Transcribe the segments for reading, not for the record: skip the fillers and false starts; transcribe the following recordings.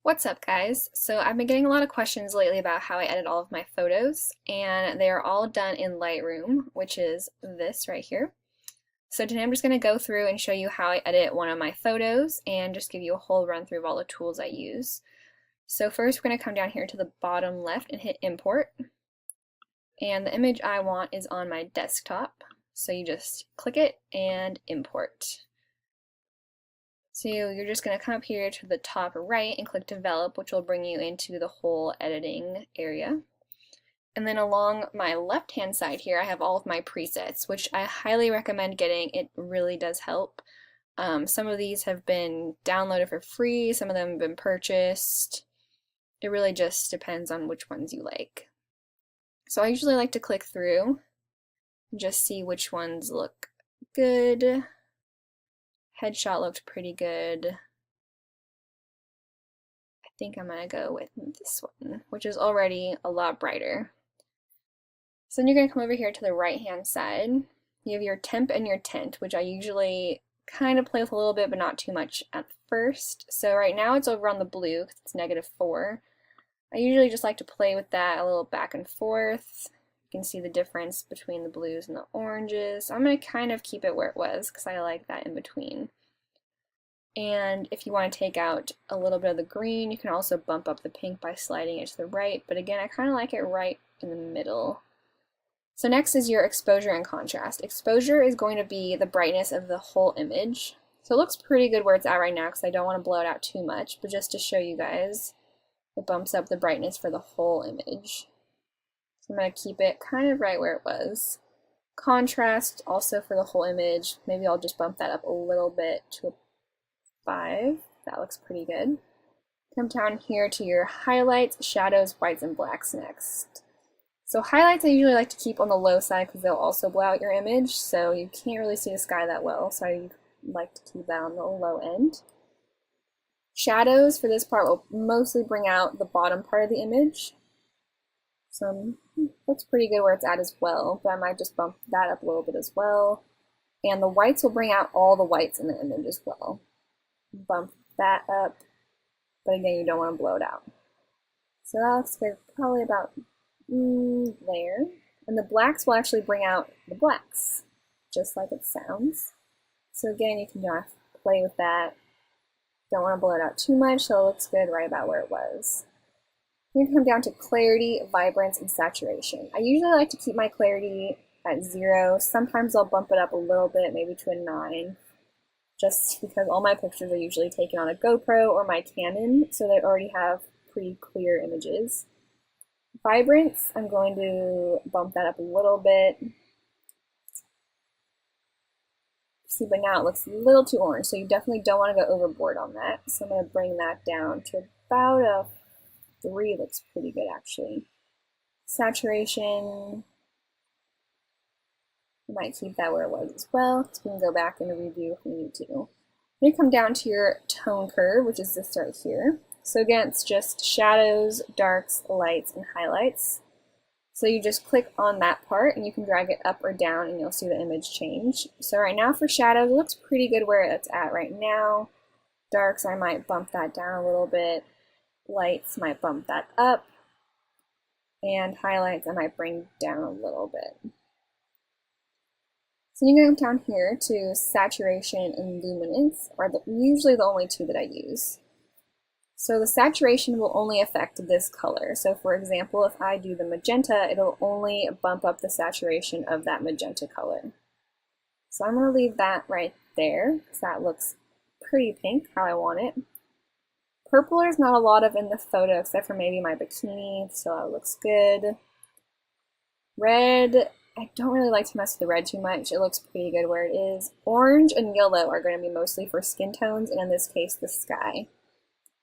What's up, guys? So I've been getting a lot of questions lately about how I edit all of my photos, and they are all done in Lightroom, which is this right here. So today I'm just going to go through and show you how I edit one of my photos and just give you a whole run through of all the tools I use. So first we're going to come down here to the bottom left and hit import. And the image I want is on my desktop. So you just click it and import. So you're just going to come up here to the top right and click develop, which will bring you into the whole editing area. And then along my left hand side here, I have all of my presets, which I highly recommend getting. It really does help. Some of these have been downloaded for free, some of them have been purchased. It really just depends on which ones you like. So I usually like to click through and just see which ones look good. Headshot looked pretty good. I think I'm gonna go with this one, which is already a lot brighter. So then you're gonna come over here to the right hand side. You have your temp and your tint, which I usually kind of play with a little bit, but not too much at first. So right now it's over on the blue because it's -4. I usually just like to play with that a little back and forth. You can see the difference between the blues and the oranges. I'm going to kind of keep it where it was because I like that in between. And if you want to take out a little bit of the green, you can also bump up the pink by sliding it to the right, but again, I kind of like it right in the middle. So next is your exposure and contrast. Exposure is going to be the brightness of the whole image. So it looks pretty good where it's at right now because I don't want to blow it out too much, but just to show you guys, it bumps up the brightness for the whole image. So I'm going to keep it kind of right where it was. Contrast also for the whole image. Maybe I'll just bump that up a little bit to a 5. That looks pretty good. Come down here to your highlights, shadows, whites, and blacks next. So highlights I usually like to keep on the low side because they'll also blow out your image, so you can't really see the sky that well, so I like to keep that on the low end. Shadows for this part will mostly bring out the bottom part of the image. So looks pretty good where it's at as well, but I might just bump that up a little bit as well. And the whites will bring out all the whites in the image as well. Bump that up, but again, you don't want to blow it out. So that looks good, probably about there. And the blacks will actually bring out the blacks, just like it sounds. So again, you can just play with that. Don't want to blow it out too much, so it looks good right about where it was. You come down to clarity, vibrance, and saturation. I usually like to keep my clarity at 0. Sometimes I'll bump it up a little bit, maybe to a 9, just because all my pictures are usually taken on a GoPro or my Canon, so they already have pretty clear images. Vibrance, I'm going to bump that up a little bit. See, but now it looks a little too orange, so you definitely don't want to go overboard on that. So I'm going to bring that down to about a 3. Looks pretty good, actually. Saturation, you might keep that where it was as well, because we can go back and review if we need to. Then you come down to your tone curve, which is this right here. So again, it's just shadows, darks, lights, and highlights. So you just click on that part and you can drag it up or down and you'll see the image change. So right now for shadows, it looks pretty good where it's at right now. Darks, I might bump that down a little bit. Lights, might bump that up. And highlights, I might bring down a little bit. So you go down here to saturation and luminance, are usually the only two that I use. So the saturation will only affect this color. So for example, if I do the magenta, it'll only bump up the saturation of that magenta color. So I'm going to leave that right there because that looks pretty pink, how I want it. Purple there's not a lot of in the photo except for maybe my bikini, so that looks good. Red, I don't really like to mess with the red too much. It looks pretty good where it is. Orange and yellow are going to be mostly for skin tones, and in this case, the sky.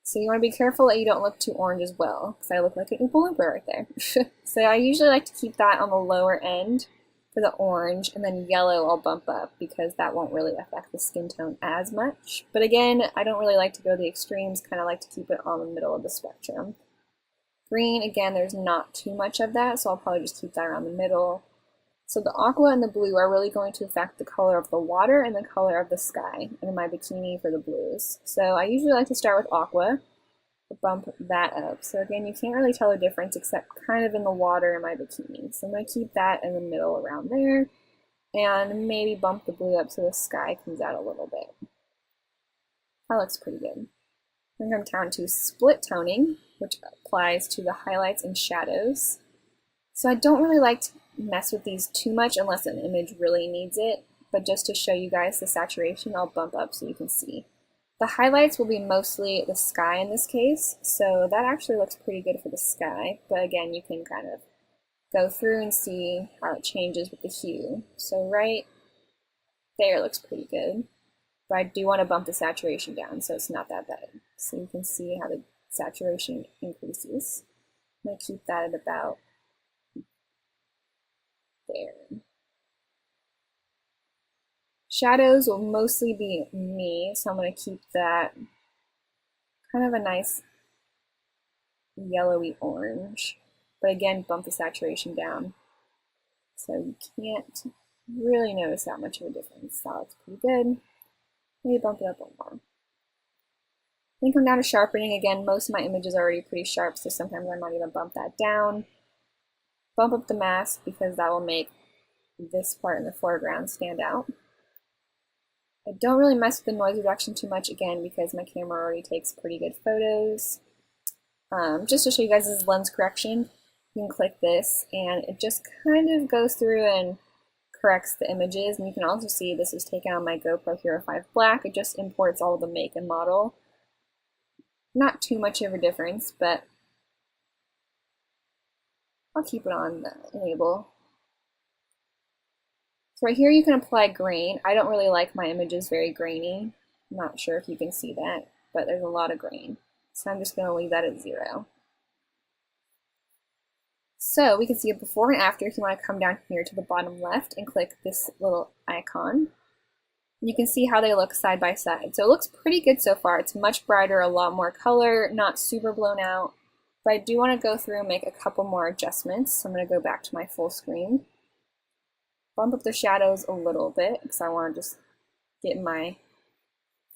So you want to be careful that you don't look too orange as well, because I look like an Oompa Loompa right there. So I usually like to keep that on the lower end for the orange, and then yellow I'll bump up because that won't really affect the skin tone as much. But again, I don't really like to go to the extremes, kind of like to keep it on the middle of the spectrum. Green, again, there's not too much of that, so I'll probably just keep that around the middle. So the aqua and the blue are really going to affect the color of the water and the color of the sky, and my bikini for the blues. So I usually like to start with aqua. bump that up. So again, you can't really tell the difference except kind of in the water in my bikini. So I'm going to keep that in the middle around there and maybe bump the blue up so the sky comes out a little bit. That looks pretty good. Then come down to split toning, which applies to the highlights and shadows. So I don't really like to mess with these too much unless an image really needs it, but just to show you guys the saturation, I'll bump up so you can see. The highlights will be mostly the sky in this case, so that actually looks pretty good for the sky, but again, you can kind of go through and see how it changes with the hue. So right there looks pretty good, but I do want to bump the saturation down so it's not that bad. So you can see how the saturation increases. I'm going to keep that at about there. Shadows will mostly be me, so I'm going to keep that kind of a nice yellowy orange, but again, bump the saturation down so you can't really notice that much of a difference. That looks pretty good. Maybe bump it up a little more. Then come down to sharpening. Again, most of my images are already pretty sharp, so sometimes I might even bump that down. Bump up the mask because that will make this part in the foreground stand out. I don't really mess with the noise reduction too much, again, because my camera already takes pretty good photos. Just to show you guys this lens correction, you can click this and it just kind of goes through and corrects the images. And you can also see this is taken on my GoPro Hero 5 Black. It just imports all the make and model. Not too much of a difference, but I'll keep it on the enable. So right here you can apply grain. I don't really like my images very grainy. I'm not sure if you can see that, but there's a lot of grain. So I'm just going to leave that at 0. So we can see a before and after if you want to come down here to the bottom left and click this little icon. You can see how they look side by side. So it looks pretty good so far. It's much brighter, a lot more color, not super blown out. But I do want to go through and make a couple more adjustments. So I'm going to go back to my full screen. Bump up the shadows a little bit because I want to just get my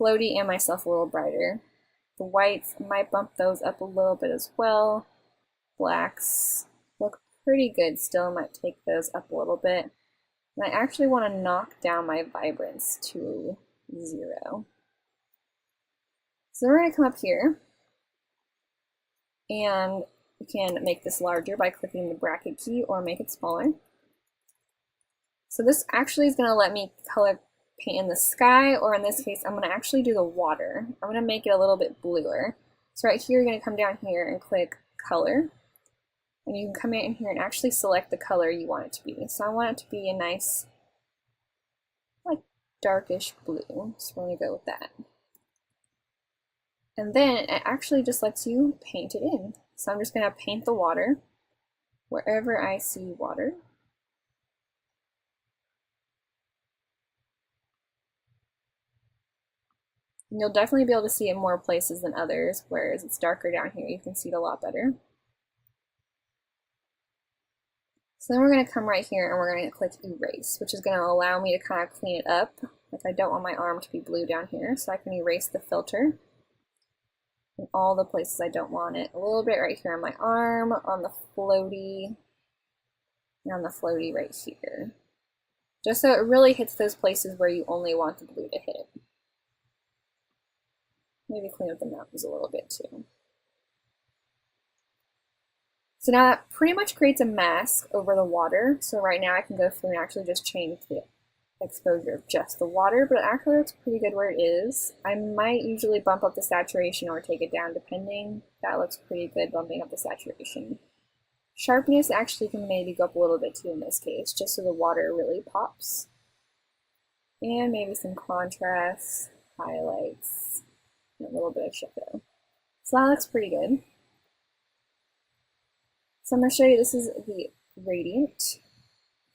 floaty and myself a little brighter. The whites, I might bump those up a little bit as well. Blacks look pretty good still. I might take those up a little bit. And I actually want to knock down my vibrance to 0. So we're going to come up here and we can make this larger by clicking the bracket key or make it smaller. So this actually is going to let me color paint in the sky, or in this case, I'm going to actually do the water. I'm going to make it a little bit bluer. So right here, you're going to come down here and click color. And you can come in here and actually select the color you want it to be. So I want it to be a nice, like, darkish blue. So we're going to go with that. And then it actually just lets you paint it in. So I'm just going to paint the water wherever I see water. And you'll definitely be able to see it more places than others, whereas it's darker down here, you can see it a lot better. So then we're going to come right here and we're going to click erase, which is going to allow me to kind of clean it up. Like I don't want my arm to be blue down here, so I can erase the filter in all the places I don't want it. A little bit right here on my arm, on the floaty, and on the floaty right here. Just so it really hits those places where you only want the blue to hit. Maybe clean up the mountains a little bit too. So now that pretty much creates a mask over the water. So right now I can go through and actually just change the exposure of just the water, but it actually looks pretty good where it is. I might usually bump up the saturation or take it down depending. That looks pretty good, bumping up the saturation. Sharpness actually can maybe go up a little bit too in this case, just so the water really pops. And maybe some contrast, highlights, and a little bit of shadow. So that looks pretty good. So I'm going to show you, this is the gradient,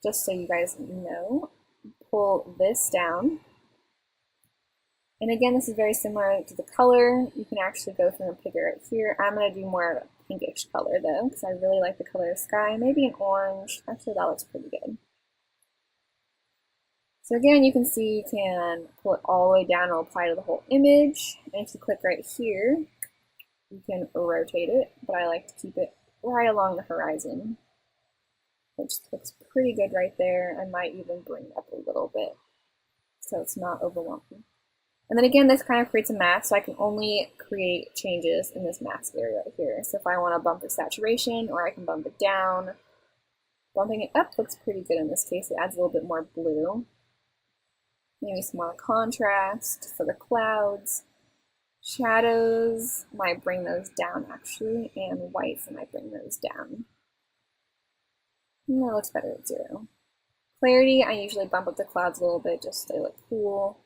just so you guys know. Pull this down. And again, this is very similar to the color. You can actually go through and pick it right here. I'm going to do more of a pinkish color though, because I really like the color of sky. Maybe an orange. Actually, that looks pretty good. So again, you can see you can pull it all the way down and apply to the whole image. And if you click right here, you can rotate it, but I like to keep it right along the horizon, which looks pretty good right there. I might even bring it up a little bit so it's not overwhelming. And then again, this kind of creates a mask, so I can only create changes in this mask area right here. So if I want to bump the saturation, or I can bump it down. Bumping it up looks pretty good in this case. It adds a little bit more blue. Maybe some more contrast for the clouds. Shadows, might bring those down actually, and whites, I might bring those down. And that looks better at 0. Clarity, I usually bump up the clouds a little bit just so they look cool.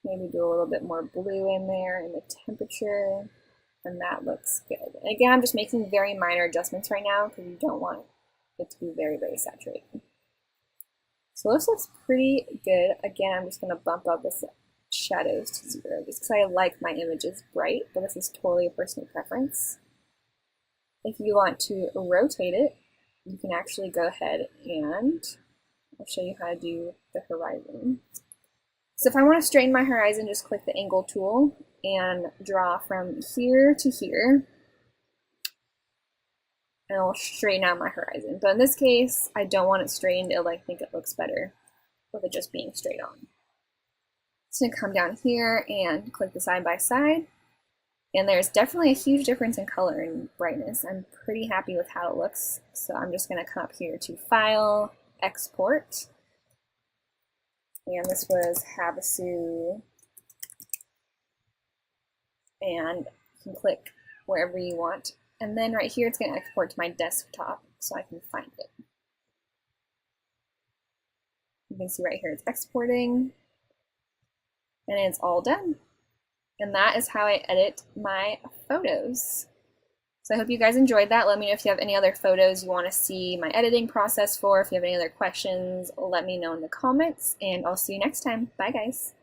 Maybe do a little bit more blue in there in the temperature, and that looks good. And again, I'm just making very minor adjustments right now because you don't want it to be very, very saturated. So this looks pretty good. Again, I'm just going to bump up the shadows to 0 just because I like my images bright, but this is totally a personal preference. If you want to rotate it, you can actually go ahead and I'll show you how to do the horizon. So if I want to straighten my horizon, just click the angle tool and draw from here to here, and it'll straighten out my horizon. But in this case, I don't want it straightened. I think it looks better with it just being straight on. So I'm going to come down here and click the side by side, and there's definitely a huge difference in color and brightness. I'm pretty happy with how it looks, so I'm just going to come up here to File, Export. And this was Havasu, and you can click wherever you want. And then right here, it's going to export to my desktop so I can find it. You can see right here it's exporting, and it's all done. And that is how I edit my photos. So I hope you guys enjoyed that. Let me know if you have any other photos you want to see my editing process for. If you have any other questions, let me know in the comments, and I'll see you next time. Bye, guys.